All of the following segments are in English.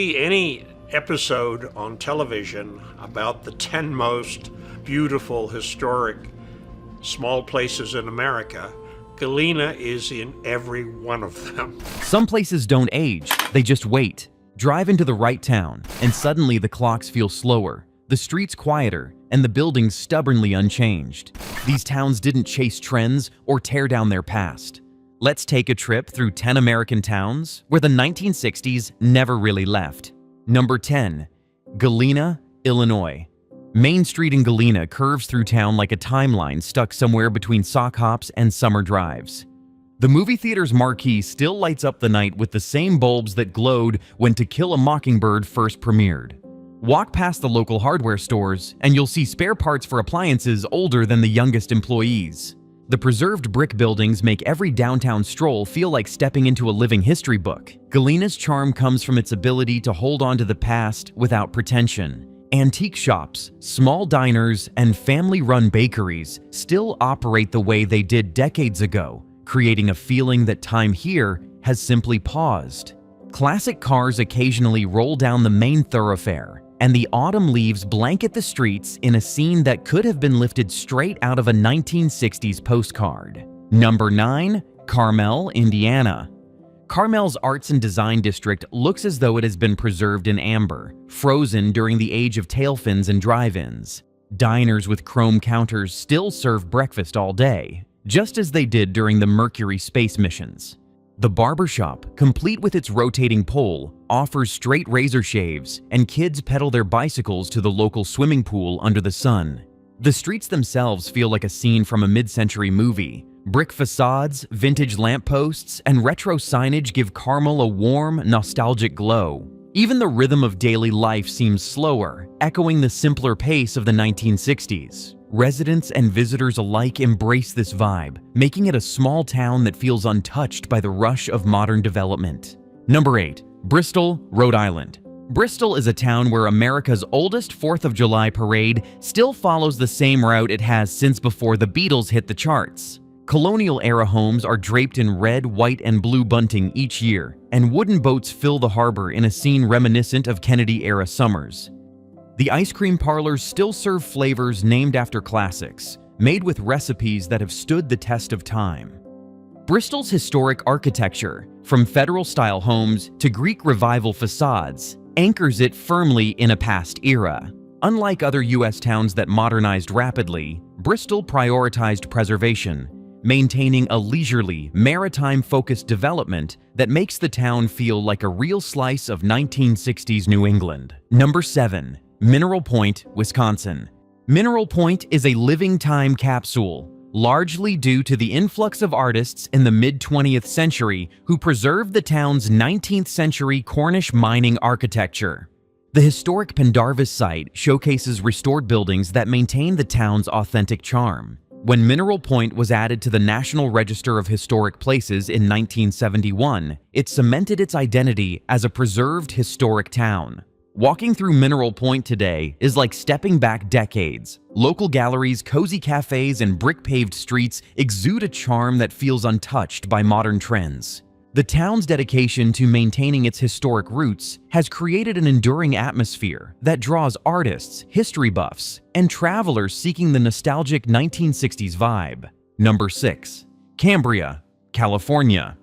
Any episode on television about the 10 most beautiful historic small places in America, Galena is in every one of them. Some places don't age, they just wait. Drive into the right town, and suddenly the clocks feel slower, the streets quieter, and the buildings stubbornly unchanged. These towns didn't chase trends or tear down their past. Let's take a trip through 10 American towns where the 1960s never really left. Number 10. Galena, Illinois. Main Street in Galena curves through town like a timeline stuck somewhere between sock hops and summer drives. The movie theater's marquee still lights up the night with the same bulbs that glowed when To Kill a Mockingbird first premiered. Walk past the local hardware stores and you'll see spare parts for appliances older than the youngest employees. The preserved brick buildings make every downtown stroll feel like stepping into a living history book. Galena's charm comes from its ability to hold on to the past without pretension. Antique shops, small diners, and family-run bakeries still operate the way they did decades ago, creating a feeling that time here has simply paused. Classic cars occasionally roll down the main thoroughfare, and the autumn leaves blanket the streets in a scene that could have been lifted straight out of a 1960s postcard. Number 9. Carmel, Indiana. Carmel's Arts and Design District looks as though it has been preserved in amber, frozen during the age of tailfins and drive-ins. Diners with chrome counters still serve breakfast all day, just as they did during the Mercury space missions. The barbershop, complete with its rotating pole, offers straight razor shaves, and kids pedal their bicycles to the local swimming pool under the sun. The streets themselves feel like a scene from a mid-century movie. Brick facades, vintage lampposts, and retro signage give Carmel a warm, nostalgic glow. Even the rhythm of daily life seems slower, echoing the simpler pace of the 1960s. Residents and visitors alike embrace this vibe, making it a small town that feels untouched by the rush of modern development. Number 8. Bristol, Rhode Island. Bristol is a town where America's oldest 4th of July parade still follows the same route it has since before the Beatles hit the charts. Colonial-era homes are draped in red, white, and blue bunting each year, and wooden boats fill the harbor in a scene reminiscent of Kennedy-era summers. The ice cream parlors still serve flavors named after classics, made with recipes that have stood the test of time. Bristol's historic architecture, from Federal-style homes to Greek Revival facades, anchors it firmly in a past era. Unlike other U.S. towns that modernized rapidly, Bristol prioritized preservation, maintaining a leisurely, maritime-focused development that makes the town feel like a real slice of 1960s New England. Number 7. Mineral Point, Wisconsin. Mineral Point is a living time capsule, largely due to the influx of artists in the mid-20th century who preserved the town's 19th century Cornish mining architecture. The historic Pendarvis site showcases restored buildings that maintain the town's authentic charm. When Mineral Point was added to the National Register of Historic Places in 1971, it cemented its identity as a preserved historic town. Walking through Mineral Point today is like stepping back decades. Local galleries, cozy cafes, and brick-paved streets exude a charm that feels untouched by modern trends. The town's dedication to maintaining its historic roots has created an enduring atmosphere that draws artists, history buffs, and travelers seeking the nostalgic 1960s vibe. Number 6. Cambria, California.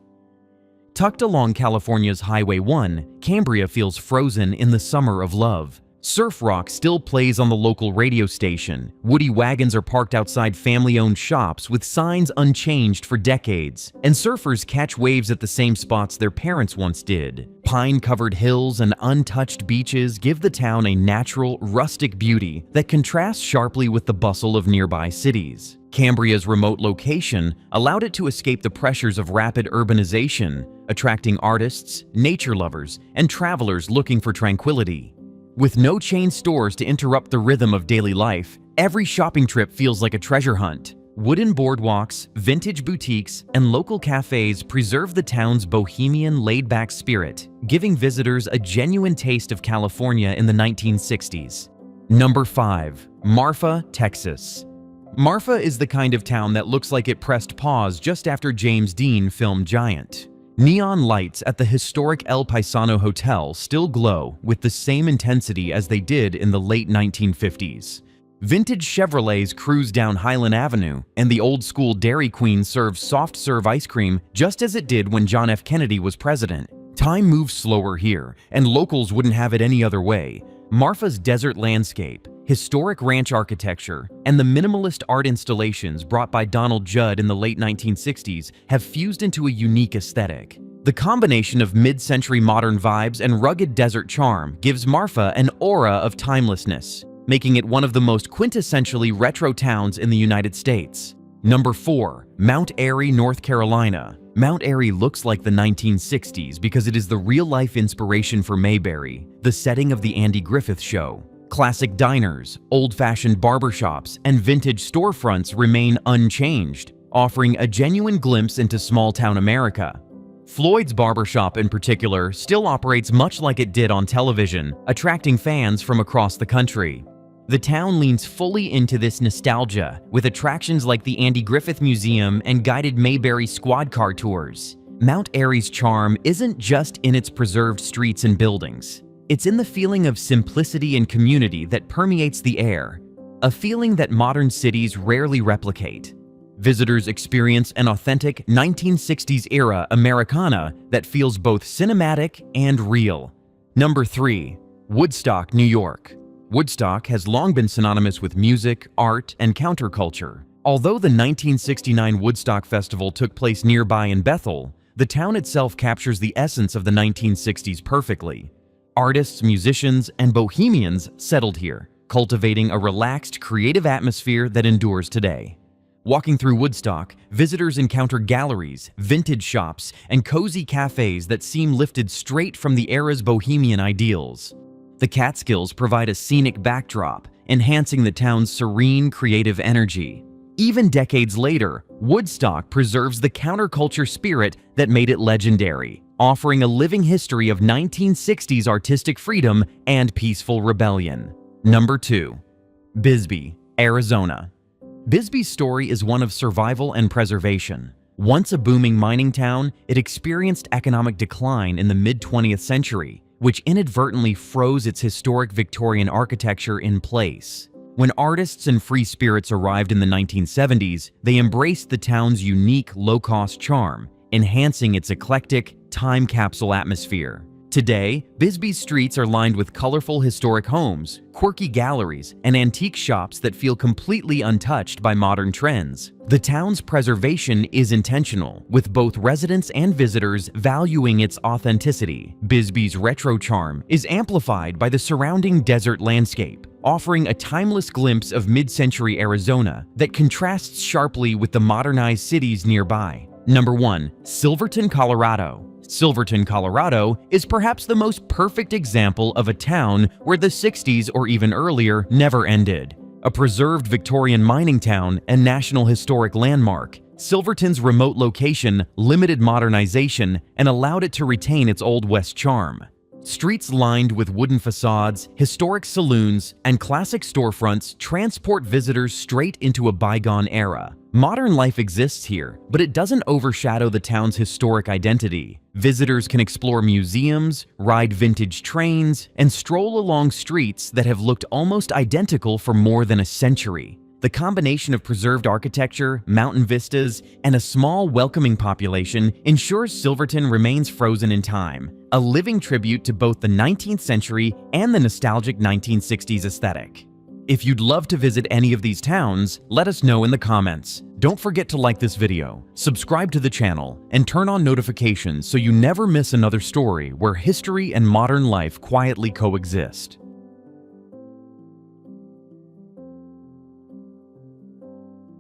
Tucked along California's Highway 1, Cambria feels frozen in the summer of love. Surf rock still plays on the local radio station. Woody wagons are parked outside family-owned shops with signs unchanged for decades. And surfers catch waves at the same spots their parents once did. Pine-covered hills and untouched beaches give the town a natural, rustic beauty that contrasts sharply with the bustle of nearby cities. Cambria's remote location allowed it to escape the pressures of rapid urbanization, attracting artists, nature lovers, and travelers looking for tranquility. With no chain stores to interrupt the rhythm of daily life, every shopping trip feels like a treasure hunt. Wooden boardwalks, vintage boutiques, and local cafes preserve the town's bohemian, laid-back spirit, giving visitors a genuine taste of California in the 1960s. Number 5. Marfa, Texas. Marfa is the kind of town that looks like it pressed pause just after James Dean filmed Giant. Neon lights at the historic El Paisano Hotel still glow with the same intensity as they did in the late 1950s. Vintage Chevrolets cruise down Highland Avenue, and the old-school Dairy Queen serves soft-serve ice cream just as it did when John F. Kennedy was president. Time moves slower here, and locals wouldn't have it any other way. Marfa's desert landscape, historic ranch architecture, and the minimalist art installations brought by Donald Judd in the late 1960s have fused into a unique aesthetic. The combination of mid-century modern vibes and rugged desert charm gives Marfa an aura of timelessness, making it one of the most quintessentially retro towns in the United States. Number 4. Mount Airy, North Carolina. Mount Airy looks like the 1960s because it is the real-life inspiration for Mayberry, the setting of the Andy Griffith Show. Classic diners, old-fashioned barbershops, and vintage storefronts remain unchanged, offering a genuine glimpse into small-town America. Floyd's Barbershop in particular still operates much like it did on television, attracting fans from across the country. The town leans fully into this nostalgia, with attractions like the Andy Griffith Museum and guided Mayberry squad car tours. Mount Airy's charm isn't just in its preserved streets and buildings. It's in the feeling of simplicity and community that permeates the air, a feeling that modern cities rarely replicate. Visitors experience an authentic 1960s-era Americana that feels both cinematic and real. Number 3. Woodstock, New York. Woodstock has long been synonymous with music, art, and counterculture. Although the 1969 Woodstock Festival took place nearby in Bethel, the town itself captures the essence of the 1960s perfectly. Artists, musicians, and bohemians settled here, cultivating a relaxed, creative atmosphere that endures today. Walking through Woodstock, visitors encounter galleries, vintage shops, and cozy cafes that seem lifted straight from the era's bohemian ideals. The Catskills provide a scenic backdrop, enhancing the town's serene, creative energy. Even decades later, Woodstock preserves the counterculture spirit that made it legendary, offering a living history of 1960s artistic freedom and peaceful rebellion. Number 2. Bisbee, Arizona. Bisbee's story is one of survival and preservation. Once a booming mining town, it experienced economic decline in the mid-20th century, which inadvertently froze its historic Victorian architecture in place. When artists and free spirits arrived in the 1970s, they embraced the town's unique low-cost charm, enhancing its eclectic, time capsule atmosphere. Today, Bisbee's streets are lined with colorful historic homes, quirky galleries, and antique shops that feel completely untouched by modern trends. The town's preservation is intentional, with both residents and visitors valuing its authenticity. Bisbee's retro charm is amplified by the surrounding desert landscape, offering a timeless glimpse of mid-century Arizona that contrasts sharply with the modernized cities nearby. Number 1. Silverton, Colorado. Silverton, Colorado is perhaps the most perfect example of a town where the 60s or even earlier never ended. A preserved Victorian mining town and National Historic Landmark, Silverton's remote location limited modernization and allowed it to retain its Old West charm. Streets lined with wooden facades, historic saloons, and classic storefronts transport visitors straight into a bygone era. Modern life exists here, but it doesn't overshadow the town's historic identity. Visitors can explore museums, ride vintage trains, and stroll along streets that have looked almost identical for more than a century. The combination of preserved architecture, mountain vistas, and a small, welcoming population ensures Silverton remains frozen in time, a living tribute to both the 19th century and the nostalgic 1960s aesthetic. If you'd love to visit any of these towns, let us know in the comments. Don't forget to like this video, subscribe to the channel, and turn on notifications so you never miss another story where history and modern life quietly coexist.